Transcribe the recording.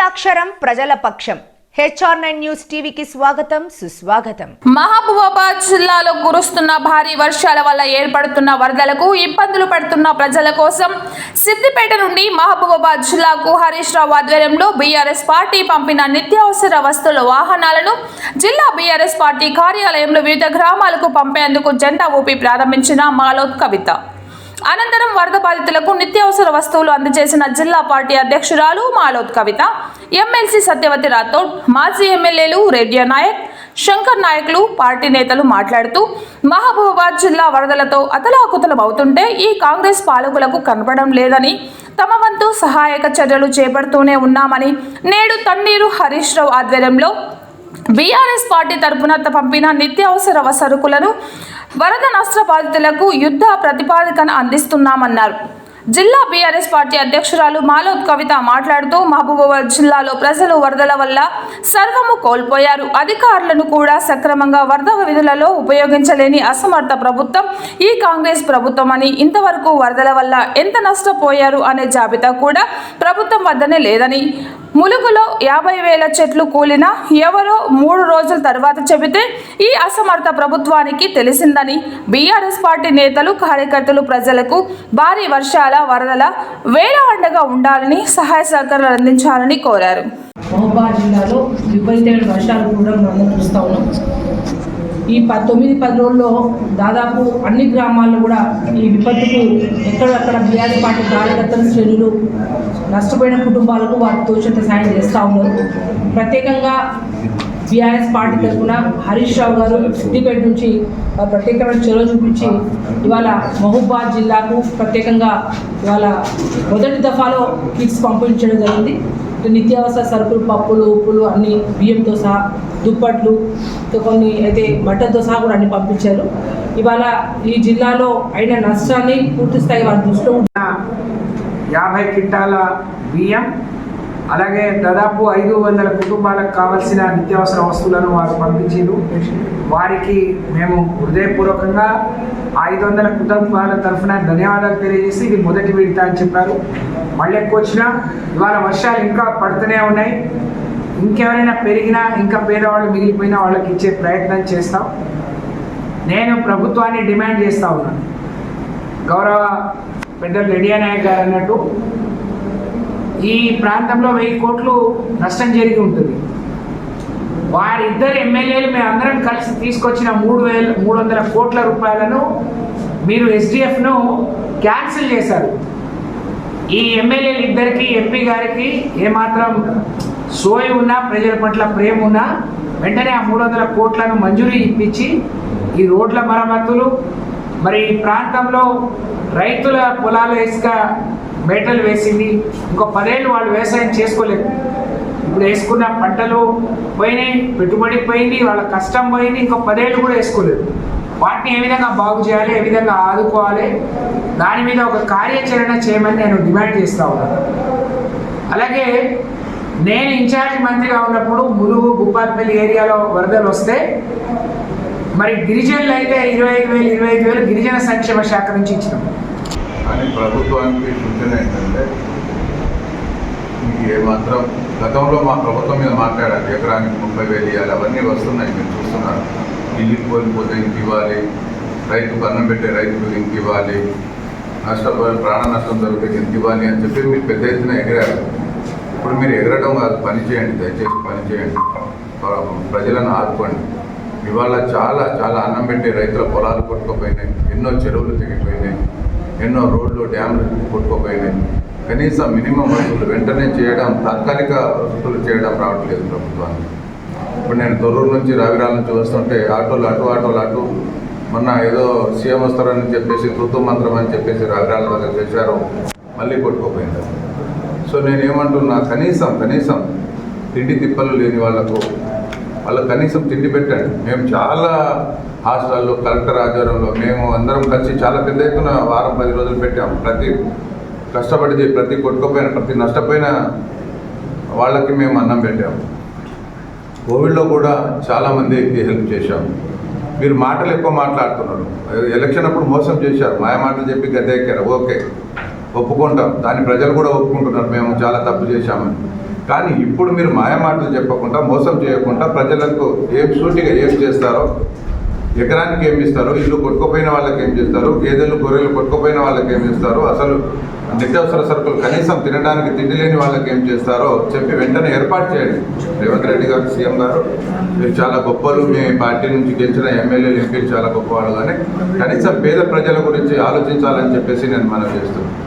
ప్రజాక్షరం ప్రజల పక్షం HR9 news టీవీకి స్వాగతం సుస్వాగతం. మహబూబాబాద్ జిల్లాలో కురుస్తున్న భారీ వర్షాల వల్ల ఏర్పడుతున్న వరదలకు ఇబ్బందులు పడుతున్న ప్రజల కోసం సిద్దిపేట నుండి మహబూబాబాద్ జిల్లాకు హరీష్ రావు ఆధ్వర్యంలో బీఆర్ఎస్ పార్టీ పంపిన నిత్యావసర వస్తువుల వాహనాలను జిల్లా బీఆర్ఎస్ పార్టీ కార్యాలయంలో వివిధ గ్రామాలకు పంపేందుకు జెండా ఊపి ప్రారంభించిన మాలోత్ కవిత. అనంతరం వరద బాధితులకు నిత్యావసర వస్తువులు అందజేసిన జిల్లా పార్టీ అధ్యక్షురాలు మాలోత్ కవిత, ఎమ్మెల్సీ సత్యవతి రాథోడ్, మాజీ ఎమ్మెల్యేలు రెడ్డి నాయక్, శంకర్ నాయకులు, పార్టీ నేతలు మాట్లాడుతూ మహబూబాబాద్ జిల్లా వరదలతో అతలాకుతలం అవుతుంటే ఈ కాంగ్రెస్ పాలకులకు కనపడడం లేదని, తమ వంతు సహాయక చర్యలు చేపడుతూనే ఉన్నామని, నేడు తన్నీరు హరీష్ రావు ఆధ్వర్యంలో బీఆర్ఎస్ పార్టీ తరపున పంపిన నిత్యావసర సరుకులను వరద నష్ట బాధితులకు యుద్ధ ప్రతిపాదికన అందిస్తున్నామన్నారు. జిల్లా బీఆర్ఎస్ పార్టీ అధ్యక్షురాలు మాలోత్ కవిత మాట్లాడుతూ మహబూబాబాద్ జిల్లాలో ప్రజలు వరదల వల్ల సర్వము కోల్పోయారు. అధికారులను కూడా సక్రమంగా వరద విధులలో ఉపయోగించలేని అసమర్థ ప్రభుత్వం ఈ కాంగ్రెస్ ప్రభుత్వం అని, ఇంతవరకు వరదల వల్ల ఎంత నష్టపోయారు అనే జాబితా కూడా ప్రభుత్వం వద్దనే లేదని, ములుగులో 50,000 చెట్లు కూలినా ఎవరో 3 రోజుల తర్వాత చెబితే ఈ అసమర్థ ప్రభుత్వానికి తెలిసిందని, బీఆర్ఎస్ పార్టీ నేతలు కార్యకర్తలు ప్రజలకు భారీ వర్షాల వరదల వేలవండగా ఉండాలని, సహాయ సహకారాలు అందించాలని కోరారు. మహబూబాబాద్ జిల్లాలో విపరీతమైన వర్షాలు కూడా మనం చూస్తూ ఉన్నాం. ఈ 9-10 రోజుల్లో దాదాపు అన్ని గ్రామాల్లో కూడా ఈ విపత్తుకు ఎక్కడక్కడ బీఆర్ఎస్ పార్టీ కార్యకర్తలు, శ్రేణులు నష్టపోయిన కుటుంబాలకు వారు తోచినంత సాయం చేస్తూ ఉన్నారు. ప్రత్యేకంగా బీఆర్ఎస్ పార్టీ తరఫున హరీష్ రావు గారు సిద్దిపేట నుంచి ప్రత్యేకమైన చొరవ చూపించి ఇవాళ మహబూబాబాద్ జిల్లాకు ప్రత్యేకంగా ఇవాళ మొదటి దఫాలో కిట్స్ పంపించడం జరిగింది. నిత్యావసర సరుకులు, పప్పులు, ఉప్పులు అన్ని బియ్యంతో సహా, దుప్పట్లు, కొన్ని అయితే బట్టలతో సహా కూడా అన్ని పంపించారు. ఇవాళ ఈ జిల్లాలో అయిన నష్టాన్ని పూర్తి స్థాయి వారి దృష్టిలో 50 క్వింటాల బియ్యం, అలాగే దాదాపు 500 కుటుంబాలకు కావాల్సిన నిత్యావసర వస్తువులను వారు పంపించారు. వారికి మేము హృదయపూర్వకంగా 500 కుటుంబాల తరఫున ధన్యవాదాలు తెలియజేసి ఇది మొదటి విడత అని చెప్పారు. మళ్ళీ ఎక్కువ వచ్చినా ఇవాళ వర్షాలు ఇంకా పడుతూనే ఉన్నాయి. ఇంకెవరైనా పెరిగినా, ఇంకా పేదవాళ్ళు మిగిలిపోయినా వాళ్ళకి ఇచ్చే ప్రయత్నం చేస్తాం. నేను ప్రభుత్వాన్ని డిమాండ్ చేస్తూ ఉన్నాను. గౌరవ పెద్దలు రెడ్డి నాయక్ గారు అన్నట్టు ఈ ప్రాంతంలో 1000 కోట్లు నష్టం జరిగి ఉంటుంది. వారిద్దరు ఎమ్మెల్యేలు మేమందరం కలిసి తీసుకొచ్చిన 300 కోట్ల రూపాయలను మీరు SDFను క్యాన్సిల్ చేశారు. ఈ ఎమ్మెల్యేలు ఇద్దరికి, ఎంపీ గారికి ఏమాత్రం సోయి ఉన్నా, ప్రజల పట్ల ప్రేమ ఉన్నా వెంటనే ఆ 300 కోట్లను మంజూరీ ఇప్పించి ఈ రోడ్ల మరమ్మతులు, మరి ఈ ప్రాంతంలో రైతుల పొలాలు ఇసుక మేటలు వేసింది. ఇంకో 10 ఏళ్ళు వాళ్ళు వ్యవసాయం చేసుకోలేదు. ఇప్పుడు వేసుకున్న పంటలు పోయినాయి, పెట్టుబడి పోయింది, వాళ్ళ కష్టం పోయింది. ఇంకో 10 ఏళ్ళు కూడా వేసుకోలేదు. వాటిని ఏ విధంగా బాగు చేయాలి, ఏ విధంగా ఆదుకోవాలి, దాని మీద ఒక కార్యాచరణ చేయమని నేను డిమాండ్ చేస్తూ ఉన్నాను. అలాగే నేను ఇన్ఛార్జ్ మంత్రిగా ఉన్నప్పుడు ములుగు, భూపాలపల్లి ఏరియాలో వరదలు వస్తే మరి గిరిజనులు అయితే 25,000 గిరిజన సంక్షేమ శాఖ నుంచి ఇచ్చినాం. కానీ ప్రభుత్వానికి సూచన ఏంటంటే, మీకు ఏమాత్రం గతంలో మా ప్రభుత్వం మీద మాట్లాడాలి, ఎకరానికి 30,000 ఇవ్వాలి, అవన్నీ వస్తున్నాయి, మీరు చూస్తున్నారు. ఇల్లు కోల్పోతే ఇంక ఇవ్వాలి, రైతుకు అన్నం పెట్టే రైతుకు ఇంక ఇవ్వాలి, నష్టపోయి ప్రాణ నష్టం జరిగితే ఇంక ఇవ్వాలి అని చెప్పి మీరు పెద్ద ఎత్తున ఎగిరారు. ఇప్పుడు మీరు ఎగరడం కాదు, పని చేయండి, దయచేసి పని చేయండి, ప్రజలను ఆదుకోండి. ఇవాళ చాలా చాలా అన్నం పెట్టే రైతుల పొలాలు కొట్టుకుపోయినాయి, ఎన్నో చెరువులు తెగిపోయినాయి, ఎన్నో రోడ్లు, డ్యామ్లు కొట్టుకుపోయినాయి. కనీసం మినిమం వసతులు వెంటనే చేయడం, తాత్కాలిక వసతులు చేయడం రావట్లేదు ప్రభుత్వానికి. ఇప్పుడు నేను తొర్రూరు నుంచి, రావిరాల నుంచి వస్తుంటే ఆటోలు అటు మొన్న ఏదో సీఎం వస్తారని చెప్పేసి ఋతు మంత్రం అని చెప్పేసి రావిరాల దగ్గర చేశారు, మళ్ళీ కొట్టుకుపోయింది. సో నేనేమంటున్నా, కనీసం తిండి తిప్పలు లేని వాళ్ళకు కనీసం తిండి పెట్టండి. మేము చాలా హాస్టల్లో, కలెక్టర్ ఆధ్వర్యంలో మేము అందరం కలిసి చాలా పెద్ద ఎత్తున వారం 10 రోజులు పెట్టాము. ప్రతి కష్టపడి, ప్రతి కొట్టుకుపోయిన, ప్రతి నష్టపోయిన వాళ్ళకి మేము అన్నం పెట్టాము. కోవిడ్లో కూడా చాలామందికి హెల్ప్ చేశాము. మీరు మాటలు ఎక్కువ మాట్లాడుతున్నారు. ఎలక్షన్ అప్పుడు మోసం చేశారు, మాయ మాటలు చెప్పి గద్దెక్కారు. ఓకే, ఒప్పుకుంటాం, దాన్ని ప్రజలు కూడా ఒప్పుకుంటున్నారు, మేము చాలా తప్పు చేశామని. కానీ ఇప్పుడు మీరు మాయమాటలు చెప్పకుండా మోసం చేయకుండా ప్రజలకు ఏం సూటిగా ఏం చేస్తారో, ఎకరానికి ఏమి ఇస్తారో, ఇల్లు కొట్టుకుపోయిన వాళ్ళకి ఏం చేస్తారు, గేదెలు గొర్రెలు కొట్టుకుపోయిన వాళ్ళకి ఏం చేస్తారు, అసలు నిత్యావసర సరుకులు కనీసం తినడానికి తిండి లేని వాళ్ళకి ఏం చేస్తారో చెప్పి వెంటనే ఏర్పాటు చేయండి. రేవంత్ రెడ్డి గారు, సీఎం గారు, మీరు చాలా గొప్పలు, మీ పార్టీ నుంచి గెలిచిన ఎమ్మెల్యేలు ఎంపీలు చాలా గొప్పవాళ్ళు, కానీ కనీసం పేద ప్రజల గురించి ఆలోచించాలని చెప్పేసి నేను మనవి చేస్తున్నాను.